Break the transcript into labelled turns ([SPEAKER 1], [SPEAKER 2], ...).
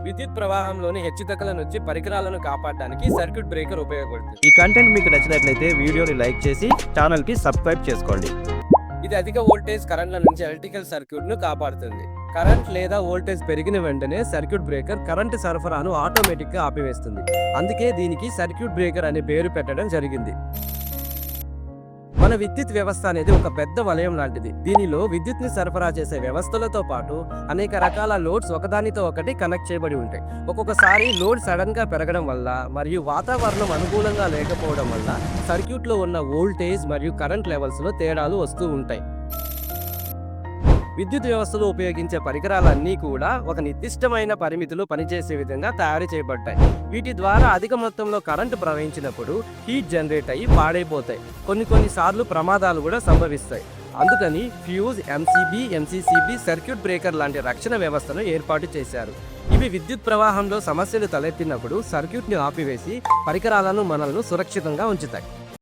[SPEAKER 1] విద్యుత్ ప్రవాహంలోని హెచ్చుతగ్గుల నుంచి పరికరాలను కాపాడడానికి సర్క్యూట్ బ్రేకర్ ఉపయోగపడుతుంది.
[SPEAKER 2] ఈ కంటెంట్ మీకు నచ్చినట్లయితే వీడియోని లైక్ చేసి ఛానల్కి సబ్స్క్రైబ్ చేసుకోండి.
[SPEAKER 1] ఇది అధిక వోల్టేజ్ కరెంట్ల నుంచి ఎలక్ట్రికల్ సర్క్యూట్ ను కాపాడుతుంది. కరెంట్ లేదా వోల్టేజ్ పెరిగిన వెంటనే సర్క్యూట్ బ్రేకర్ కరెంటు సరఫరాను ఆటోమేటిక్ గా ఆపివేస్తుంది. అందుకే దీనికి సర్క్యూట్ బ్రేకర్ అనే పేరు పెట్టడం జరిగింది. మన విద్యుత్ వ్యవస్థ అనేది ఒక పెద్ద వలయం లాంటిది. దీనిలో విద్యుత్ ని సరఫరా చేసే వ్యవస్థలతో పాటు అనేక రకాల లోడ్స్ ఒకదానితో ఒకటి కనెక్ట్ చేయబడి ఉంటాయి. ఒక్కొక్కసారి లోడ్ సడన్ గా పెరగడం వల్ల మరియు వాతావరణం అనుకూలంగా లేకపోవడం వల్ల సర్క్యూట్ లో ఉన్న వోల్టేజ్ మరియు కరెంట్ లెవెల్స్ లో తేడాలు వస్తూ ఉంటాయి. విద్యుత్ వ్యవస్థలో ఉపయోగించే పరికరాలన్నీ కూడా ఒక నిర్దిష్టమైన పరిమితిలో పనిచేసే విధంగా తయారు చేయబడ్డాయి. వీటి ద్వారా అధిక మొత్తంలో కరెంటు ప్రవహించినప్పుడు హీట్ జనరేట్ అయ్యి పాడైపోతాయి. కొన్ని సార్లు ప్రమాదాలు కూడా సంభవిస్తాయి. అందుకని fuse, MCB, MCCB, circuit breaker లాంటి రక్షణ వ్యవస్థను ఏర్పాటు చేశారు. ఇవి విద్యుత్ ప్రవాహంలో సమస్యలు తలెత్తినప్పుడు సర్క్యూట్ని ఆపివేసి పరికరాలను మనల్ని సురక్షితంగా ఉంచుతాయి.